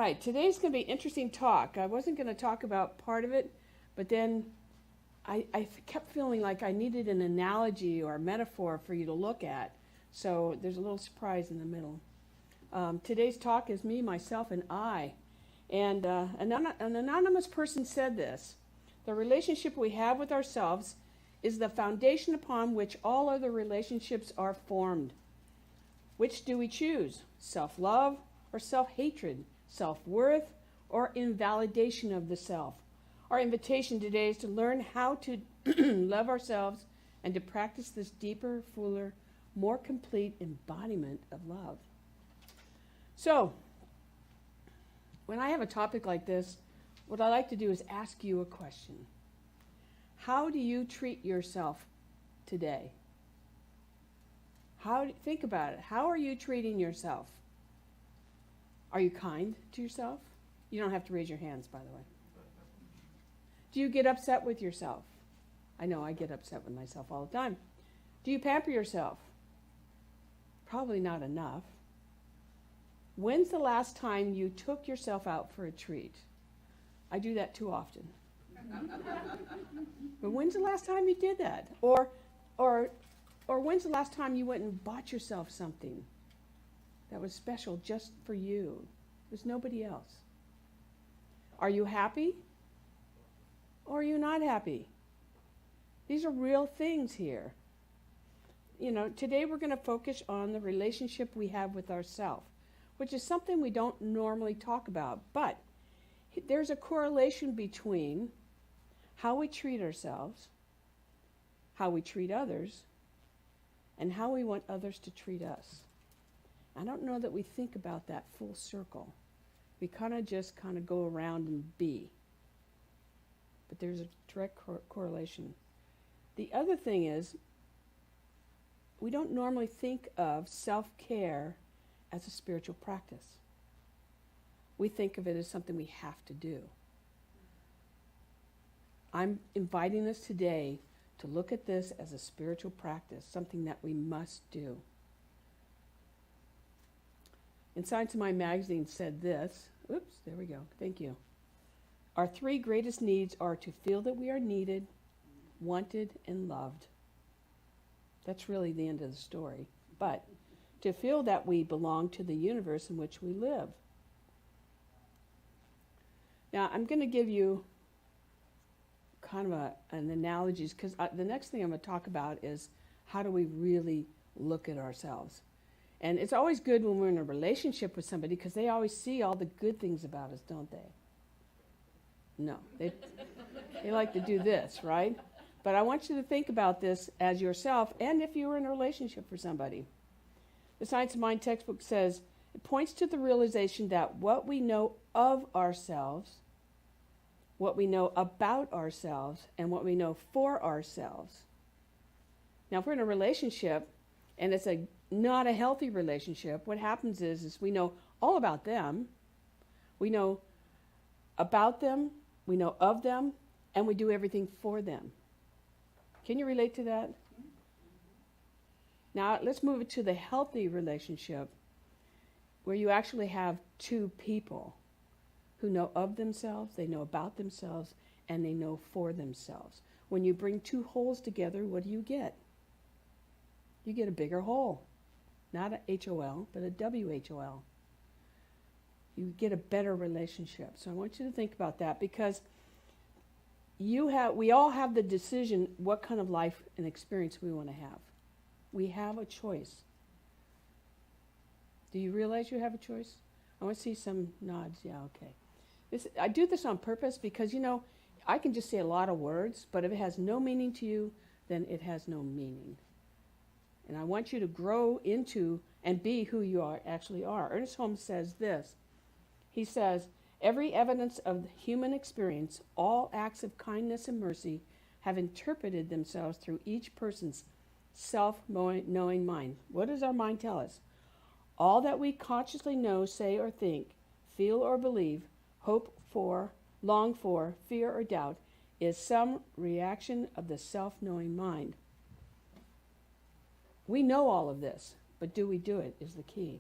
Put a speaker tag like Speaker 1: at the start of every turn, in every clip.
Speaker 1: right, today's going to be interesting talk. I wasn't going to talk about part of it, but then I kept feeling like I needed an analogy or a metaphor for you to look at. So there's a little surprise in the middle. Today's talk is me, myself, and I. And an anonymous person said this: the relationship we have with ourselves is the foundation upon which all other relationships are formed. Which do we choose? Self-love or self-hatred? Self-worth or invalidation of the self? Our invitation today is to learn how to love ourselves and to practice this deeper, fuller, more complete embodiment of love. So, when I have a topic like this, what I like to do is ask you a question. How do you treat yourself today? Think about it. How are you treating yourself? Are you kind to yourself? You don't have to raise your hands, by the way. Do you get upset with yourself? I know I get upset with myself all the time. Do you pamper yourself? Probably not enough. When's the last time you took yourself out for a treat? I do that too often. But when's the last time you did that? Or when's the last time you went and bought yourself something that was special just for you? There's nobody else. Are you happy? Or are you not happy? These are real things here. You know, today we're going to focus on the relationship we have with ourselves, which is something we don't normally talk about. But there's a correlation between how we treat ourselves, how we treat others, and how we want others to treat us. I don't know that we think about that full circle. We kind of go around and be. But there's a direct correlation. The other thing is, we don't normally think of self-care as a spiritual practice. We think of it as something we have to do. I'm inviting us today to look at this as a spiritual practice, something that we must do. In Science of Mind magazine said this, oops, there we go, thank you. Our three greatest needs are to feel that we are needed, wanted, and loved. That's really the end of the story. But to feel that we belong to the universe in which we live. Now, I'm going to give you kind of an analogy, because the next thing I'm going to talk about is how do we really look at ourselves. And it's always good when we're in a relationship with somebody, because they always see all the good things about us, don't they? No, they like to do this, right? But I want you to think about this as yourself, and if you were in a relationship for somebody. The Science of Mind textbook says, it points to the realization that what we know of ourselves, what we know about ourselves, and what we know for ourselves. Now, if we're in a relationship, and it's not a healthy relationship, what happens is we know all about them, we know about them, we know of them, and we do everything for them. Can you relate to that? Now, let's move it to the healthy relationship, where you actually have two people who know of themselves, they know about themselves, and they know for themselves. When you bring two wholes together, what do you get? You get a bigger whole. Not a H-O-L, but a W-H-O-L. You get a better relationship. So I want you to think about that, because we all have the decision what kind of life and experience we want to have. We have a choice. Do you realize you have a choice? I want to see some nods. Yeah, okay. I do this on purpose because, you know, I can just say a lot of words, but if it has no meaning to you, then it has no meaning. And I want you to grow into and be who you actually are. Ernest Holmes says this. He says, every evidence of human experience, all acts of kindness and mercy have interpreted themselves through each person's self-knowing mind. What does our mind tell us? All that we consciously know, say, or think, feel or believe, hope for, long for, fear or doubt, is some reaction of the self-knowing mind. We know all of this, but do we do it is the key.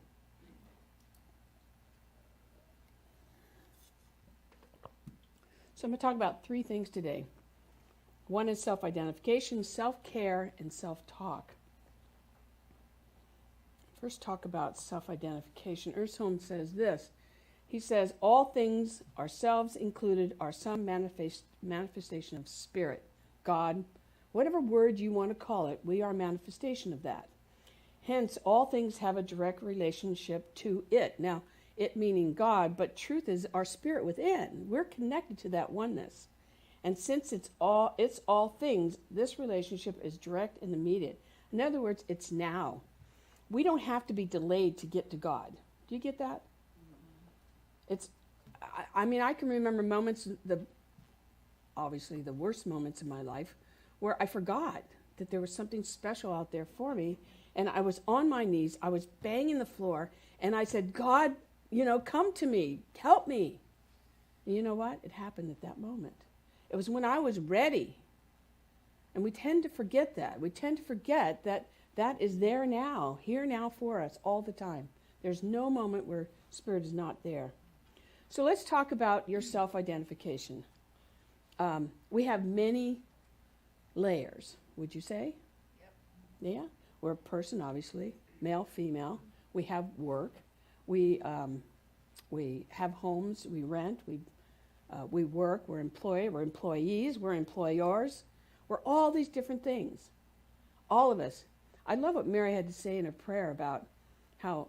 Speaker 1: So I'm going to talk about 3 things today. One is self-identification, self-care, and self-talk. First, talk about self-identification. Ersholm says this. He says, all things, ourselves included, are some manifestation of spirit, God, whatever word you want to call it, we are a manifestation of that. Hence, all things have a direct relationship to it. Now, it meaning God, but truth is our spirit within. We're connected to that oneness. And since it's all things, this relationship is direct and immediate. In other words, it's now. We don't have to be delayed to get to God. Do you get that? I can remember moments, obviously the worst moments in my life, where I forgot that there was something special out there for me. And I was on my knees, I was banging the floor, and I said, God, come to me, help me. And you know what? It happened at that moment. It was when I was ready. And we tend to forget that. We tend to forget that that is there now, here now for us all the time. There's no moment where Spirit is not there. So let's talk about your self-identification. We have many layers, would you say?
Speaker 2: Yep.
Speaker 1: Yeah? We're a person, obviously, male, female. We have work. We have homes. We rent. We work. We're employed. We're employees. We're employers. We're all these different things. All of us. I love what Mary had to say in her prayer about how,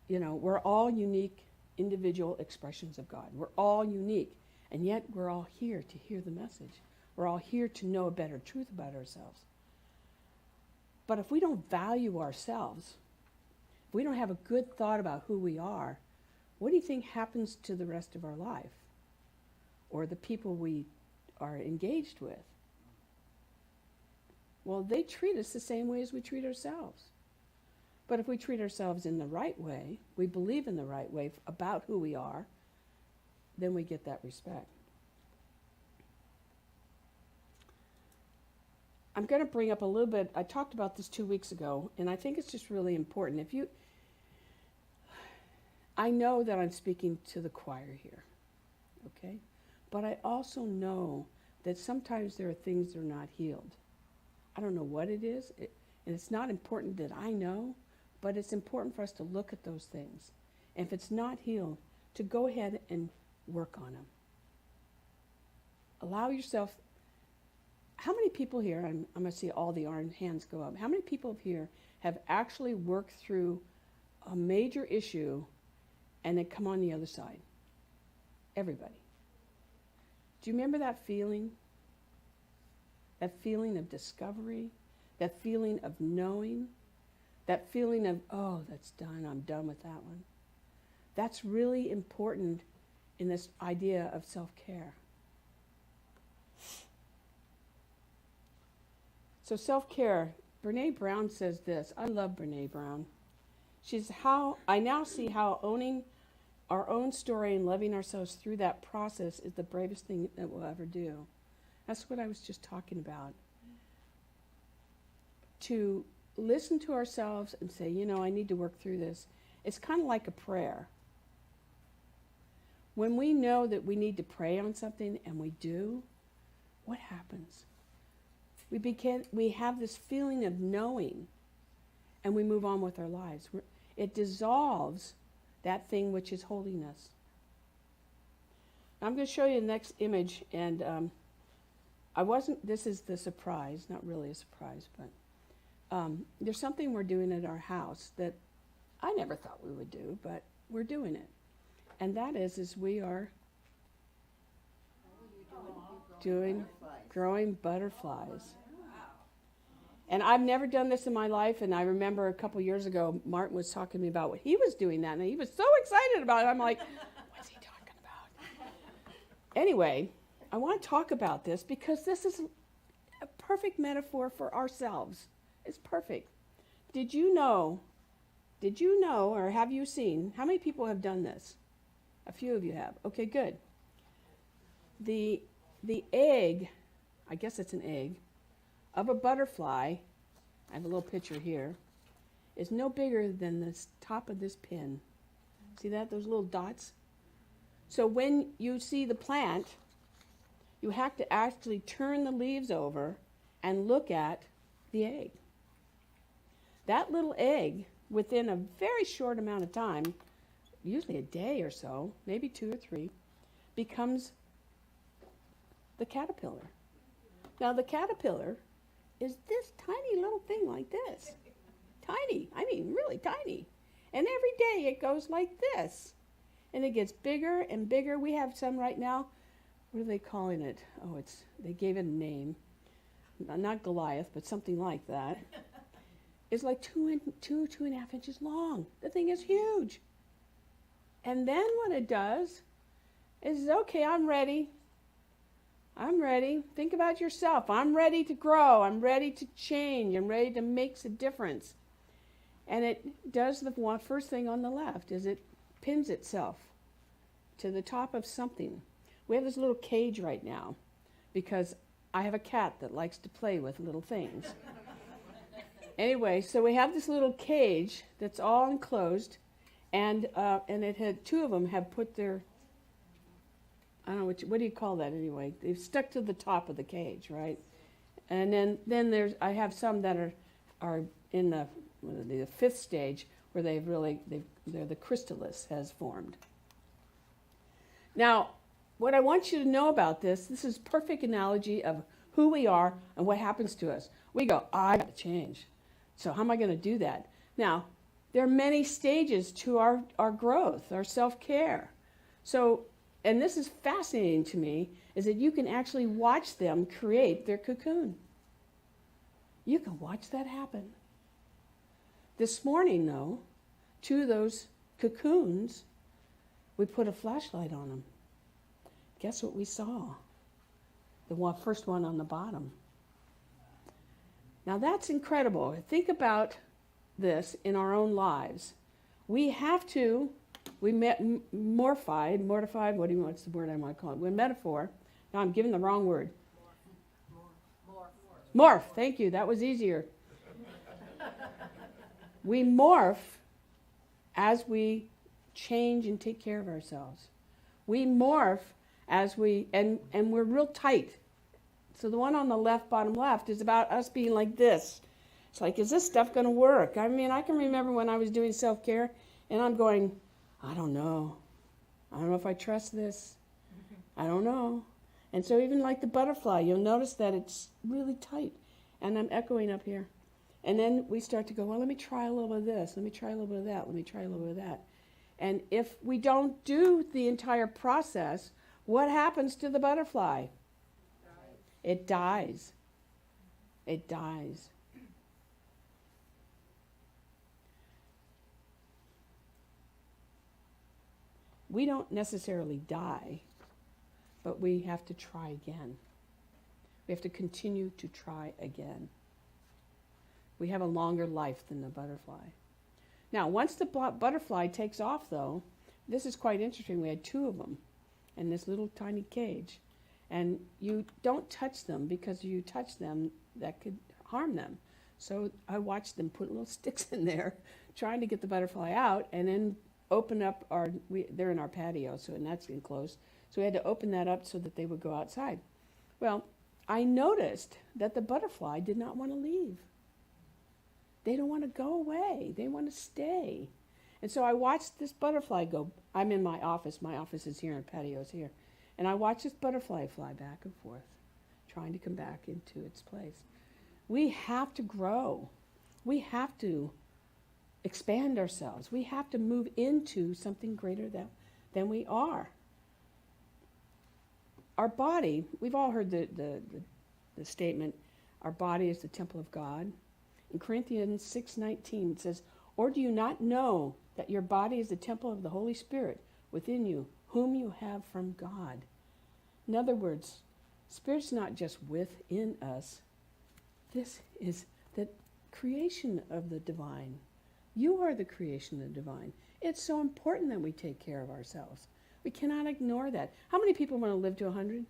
Speaker 1: we're all unique individual expressions of God. We're all unique. And yet we're all here to hear the message. We're all here to know a better truth about ourselves. But if we don't value ourselves, if we don't have a good thought about who we are, what do you think happens to the rest of our life? Or the people we are engaged with? Well, they treat us the same way as we treat ourselves. But if we treat ourselves in the right way, we believe in the right way about who we are, then we get that respect. I'm going to bring up a little bit, I talked about this 2 weeks ago, and I think it's just really important. I know that I'm speaking to the choir here, okay? But I also know that sometimes there are things that are not healed. I don't know what it is, and it's not important that I know, but it's important for us to look at those things. And if it's not healed, to go ahead and work on them. Allow yourself. How many people here, I'm going to see all the orange hands go up, how many people here have actually worked through a major issue and then come on the other side? Everybody. Do you remember that feeling? That feeling of discovery? That feeling of knowing? That feeling of, oh, that's done, I'm done with that one. That's really important in this idea of self-care. So self-care, Brene Brown says this. I love Brene Brown. I now see how owning our own story and loving ourselves through that process is the bravest thing that we'll ever do. That's what I was just talking about. To listen to ourselves and say, I need to work through this. It's kind of like a prayer. When we know that we need to pray on something and we do, what happens? We have this feeling of knowing, and we move on with our lives. It dissolves that thing which is holding us. I'm going to show you the next image, and this is the surprise, not really a surprise, but there's something we're doing at our house that I never thought we would do, but we're doing it. And that is we are growing butterflies. And I've never done this in my life, and I remember a couple years ago, Martin was talking to me about what he was doing that, and he was so excited about it. I'm like, what's he talking about? Anyway, I want to talk about this because this is a perfect metaphor for ourselves. It's perfect. Did you know, or have you seen, how many people have done this? A few of you have. Okay, good. The egg, I guess it's an egg, of a butterfly, I have a little picture here, is no bigger than the top of this pin. See that, those little dots? So when you see the plant, You have to actually turn the leaves over and look at the egg. That little egg, within a very short amount of time, usually a day or so, maybe 2 or 3, becomes the caterpillar. Now the caterpillar is this tiny little thing like this. Tiny, I mean really tiny. And every day it goes like this. And it gets bigger and bigger. We have some right now. What are they calling it? Oh, they gave it a name. Not Goliath, but something like that. It's like 2.5 inches long. The thing is huge. And then what it does is, okay, I'm ready. I'm ready. Think about yourself. I'm ready to grow. I'm ready to change. I'm ready to make a difference. And it does the first thing on the left is it pins itself to the top of something. We have this little cage right now because I have a cat that likes to play with little things. Anyway, so we have this little cage that's all enclosed, and it had 2 of them have put their, I don't know, what do you call that anyway? They've stuck to the top of the cage, right? And then I have some that are in the 5th stage where the chrysalis has formed. Now, what I want you to know about this is perfect analogy of who we are and what happens to us. We go, I got to change. So how am I going to do that? Now, there are many stages to our growth, our self-care. So, and this is fascinating to me, is that you can actually watch them create their cocoon. You can watch that happen. This morning, though, 2 of those cocoons, we put a flashlight on them. Guess what we saw? The first one on the bottom. Now that's incredible. Think about this in our own lives. We mortified, what's the word I want to call it? We're metaphor. Now I'm giving the wrong word. Morph, thank you, that was easier. We morph as we change and take care of ourselves. We morph as and we're real tight. So the one on the bottom left, is about us being like this. It's like, is this stuff going to work? I mean, I can remember when I was doing self-care, and I'm going, I don't know. I don't know if I trust this. I don't know. And so even like the butterfly, you'll notice that it's really tight. And I'm echoing up here. And then we start to go, well, let me try a little bit of this. Let me try a little bit of that. Let me try a little bit of that. And if we don't do the entire process, what happens to the butterfly? It dies. It dies. We don't necessarily die, but we have to try again. We have to continue to try again. We have a longer life than the butterfly. Now, once the butterfly takes off, though, this is quite interesting. We had 2 of them in this little tiny cage. And you don't touch them, because you touch them, that could harm them. So I watched them put little sticks in there, trying to get the butterfly out, and then open up they're in our patio, and that's enclosed. So we had to open that up so that they would go outside. Well, I noticed that the butterfly did not want to leave. They don't want to go away. They want to stay. And so I watched this butterfly go. I'm in my office. My office is here and patio's here. And I watched this butterfly fly back and forth, trying to come back into its place. We have to grow. We have to expand ourselves. We have to move into something greater than we are. Our body, we've all heard the statement, our body is the temple of God. In Corinthians 6:19 it says, or do you not know that your body is the temple of the Holy Spirit within you, whom you have from God? In other words, Spirit's not just within us. This is the creation of the divine. You are the creation of the divine. It's so important that we take care of ourselves. We cannot ignore that. How many people want to live to 100?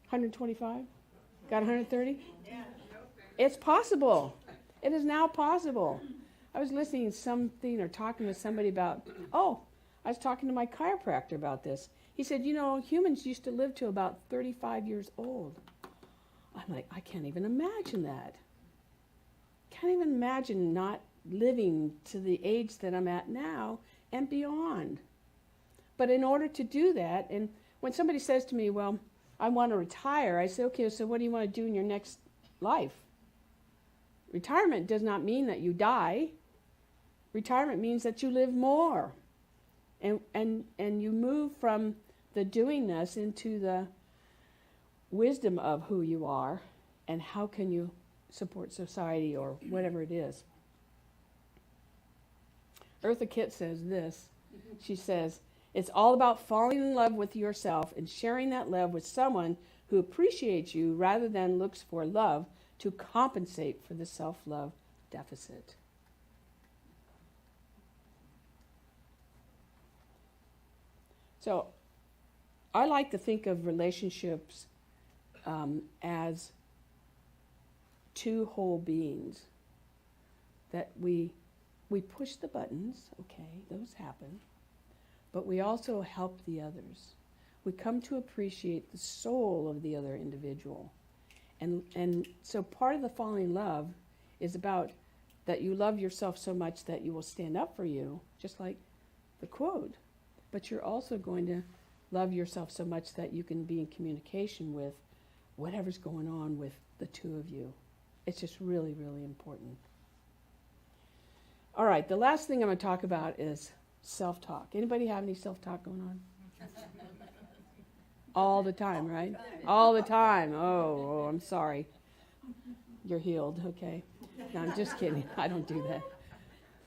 Speaker 1: 125? Got 130? It's possible. It is now possible. I was listening to something or talking with somebody about, I was talking to my chiropractor about this. He said, you know, humans used to live to about 35 years old. I'm like, I can't even imagine that. Can't even imagine not living to the age that I'm at now and beyond. But in order to do that, and when somebody says to me, well, I want to retire, I say, okay, so what do you want to do in your next life? Retirement does not mean that you die. Retirement means that you live more. And you move from the doingness into the wisdom of who you are and how can you support society or whatever it is. Eartha Kitt says this. She says, it's all about falling in love with yourself and sharing that love with someone who appreciates you rather than looks for love to compensate for the self-love deficit. So I like to think of relationships as two whole beings. That we push the buttons, okay, those happen, but we also help the others. We come to appreciate the soul of the other individual. And so part of the falling in love is about that you love yourself so much that you will stand up for you, just like the quote. But you're also going to love yourself so much that you can be in communication with whatever's going on with the two of you. It's just really, really important. All right, the last thing I'm going to talk about is self-talk. Anybody have any self-talk going on? All the time, right? All the time. Oh, I'm sorry. You're healed, okay. No, I'm just kidding. I don't do that.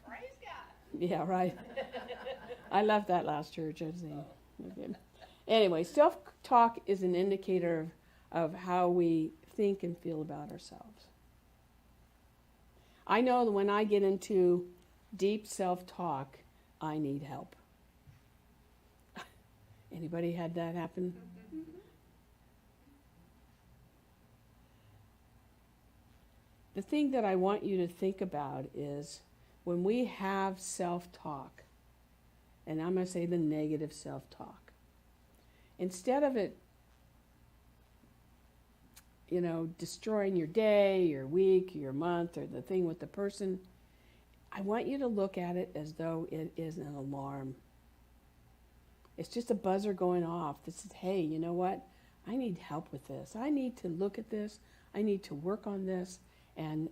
Speaker 2: Praise God.
Speaker 1: Yeah, right. I left that last church, I think. Okay. Anyway, self-talk is an indicator of how we think and feel about ourselves. I know that when I get into deep self-talk, I need help. Anybody had that happen? The thing that I want you to think about is when we have self-talk, and I'm going to say the negative self-talk, instead of it, you know, destroying your day, your week, your month, or the thing with the person, I want you to look at it as though it is an alarm. It's just a buzzer going off that says, hey, you know what? I need help with this. I need to look at this. I need to work on this. And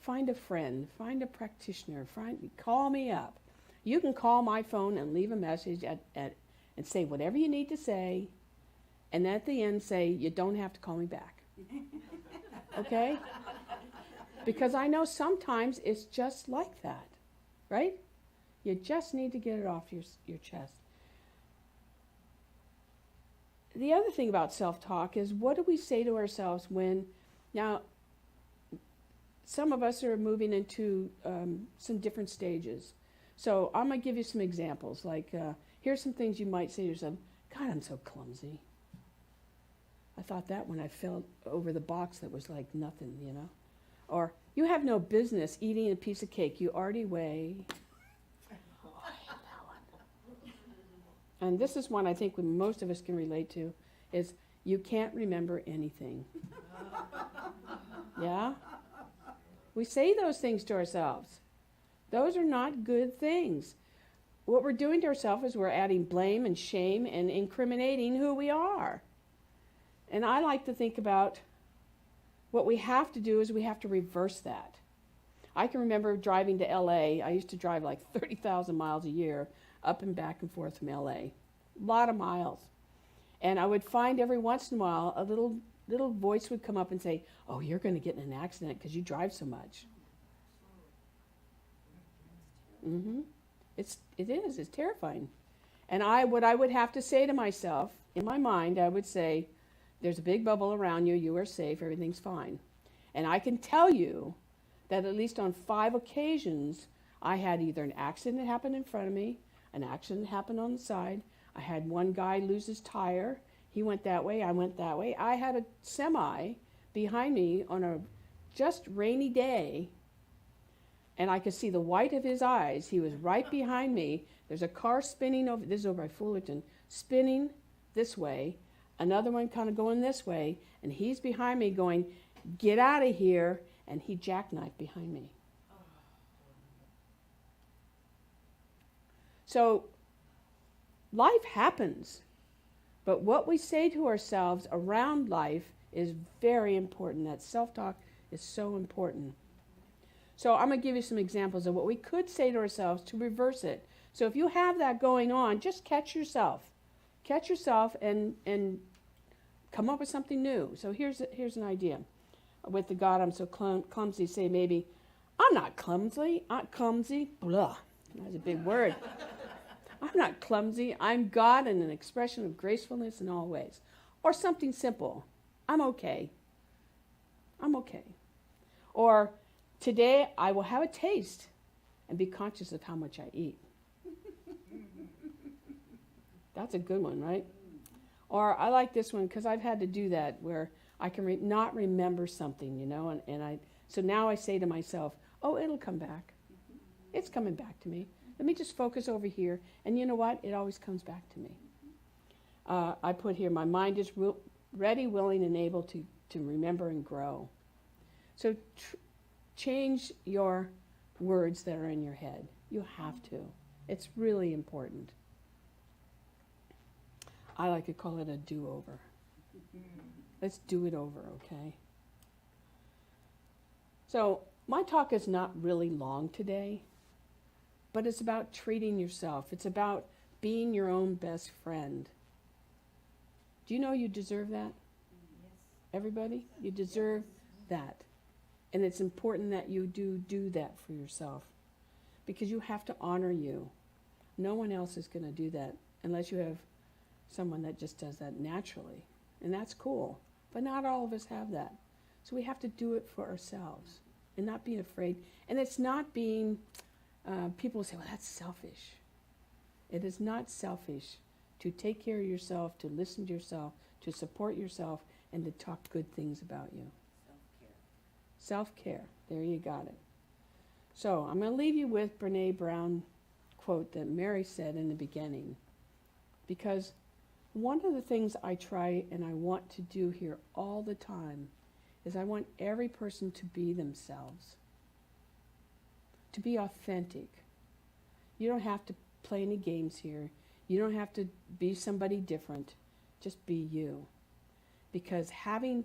Speaker 1: find a friend, find a practitioner, call me up. You can call my phone and leave a message and say whatever you need to say, and at the end say, you don't have to call me back. Okay? Because I know sometimes it's just like that, right? You just need to get it off your chest. The other thing about self-talk is, what do we say to ourselves when, now, some of us are moving into some different stages. So I'm going to give you some examples. Like, here's some things you might say to yourself. God, I'm so clumsy. I thought that when I fell over the box that was like nothing, you know. Or, you have no business eating a piece of cake you already weigh. Oh, I hate that one. And this is one I think most of us can relate to, is you can't remember anything. Yeah? We say those things to ourselves. Those are not good things. What we're doing to ourselves is we're adding blame and shame and incriminating who we are. And I like to think about what we have to do is we have to reverse that. I can remember driving to LA. I used to drive like 30,000 miles a year up and back and forth from LA. A lot of miles. And I would find every once in a while a little voice would come up and say, oh, you're going to get in an accident because you drive so much. It is. It's terrifying. And what I would have to say to myself, in my mind, I would say, there's a big bubble around you. You are safe. Everything's fine. And I can tell you that at least on 5 occasions, I had either an accident happen in front of me, an accident happen on the side. I had one guy lose his tire. He went that way, I went that way. I had a semi behind me on a just rainy day, and I could see the white of his eyes. He was right behind me. There's a car spinning over, this is over by Fullerton, spinning this way, another one kind of going this way, and he's behind me going, get out of here, and he jackknifed behind me. So life happens, but what we say to ourselves around life is very important. That self-talk is so important. So I'm going to give you some examples of what we could say to ourselves to reverse it. So if you have that going on, just catch yourself. Catch yourself and come up with something new. So here's an idea. With the God, I'm so clumsy, say maybe, I'm not clumsy. I'm clumsy. Blah. That's a big word. I'm not clumsy. I'm God and an expression of gracefulness in all ways. Or something simple. I'm okay. I'm okay. Or today I will have a taste and be conscious of how much I eat. That's a good one, right? Or I like this one because I've had to do that where I can not remember something, so now I say to myself, oh, it'll come back. It's coming back to me. Let me just focus over here. And you know what? It always comes back to me. I put here, my mind is ready, willing, and able to remember and grow. So change your words that are in your head. You have to. It's really important. I like to call it a do-over. Let's do it over, okay? So my talk is not really long today, but it's about treating yourself. It's about being your own best friend. Do you know you deserve that?
Speaker 2: Yes.
Speaker 1: Everybody? You deserve that. And it's important that you do that for yourself because you have to honor you. No one else is going to do that unless you have someone that just does that naturally. And that's cool. But not all of us have that. So we have to do it for ourselves and not be afraid. And it's not being, people say, well, that's selfish. It is not selfish to take care of yourself, to listen to yourself, to support yourself, and to talk good things about you. Self-care. There you got it. So I'm going to leave you with Brene Brown quote that Mary said in the beginning. Because one of the things I try and I want to do here all the time is I want every person to be themselves. To be authentic. You don't have to play any games here. You don't have to be somebody different. Just be you. Because having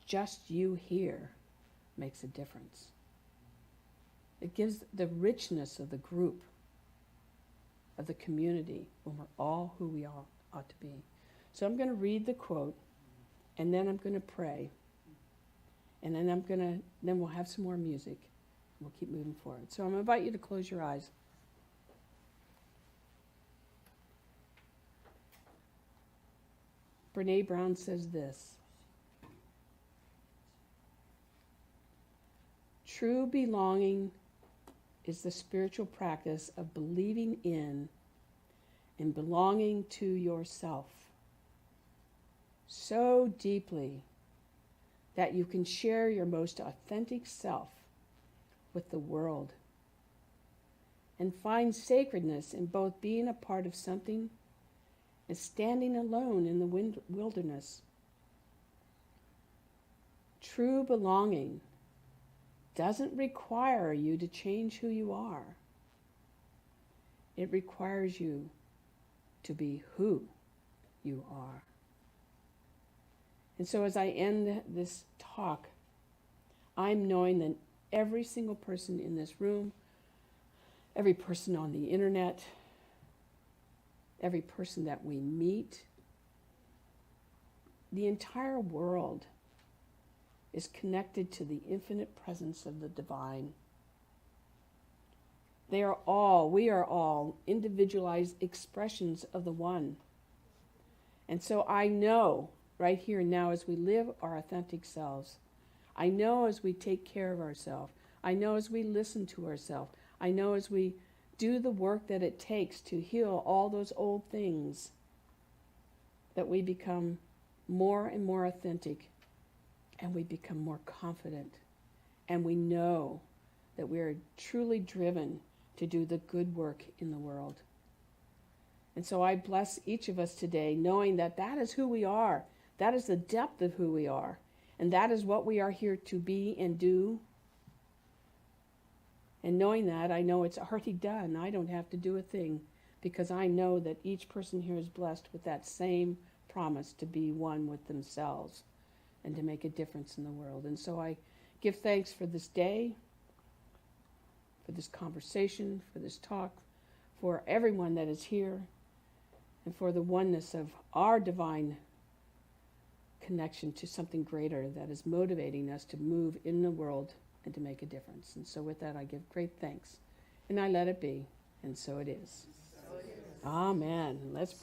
Speaker 1: just you here makes a difference. It gives the richness of the group, of the community, when we're all who we all ought to be. So I'm going to read the quote, and then I'm going to pray, and then we'll have some more music, and we'll keep moving forward. So I'm going to invite you to close your eyes. Brene Brown says this: true belonging is the spiritual practice of believing in and belonging to yourself so deeply that you can share your most authentic self with the world and find sacredness in both being a part of something and standing alone in the wilderness. True belonging doesn't require you to change who you are. It requires you to be who you are. And so as I end this talk, I'm knowing that every single person in this room, every person on the internet, every person that we meet, the entire world is connected to the infinite presence of the divine. We are all individualized expressions of the one. And so I know right here and now as we live our authentic selves, I know as we take care of ourselves, I know as we listen to ourselves, I know as we do the work that it takes to heal all those old things, that we become more and more authentic, and we become more confident, and we know that we are truly driven to do the good work in the world. And so I bless each of us today, knowing that that is who we are. That is the depth of who we are. And that is what we are here to be and do. And knowing that, I know it's already done. I don't have to do a thing, because I know that each person here is blessed with that same promise to be one with themselves and to make a difference in the world. And so I give thanks for this day, for this conversation, for this talk, for everyone that is here, and for the oneness of our divine connection to something greater that is motivating us to move in the world and to make a difference. And so with that, I give great thanks. And I let it be. And so it is. Amen. Let's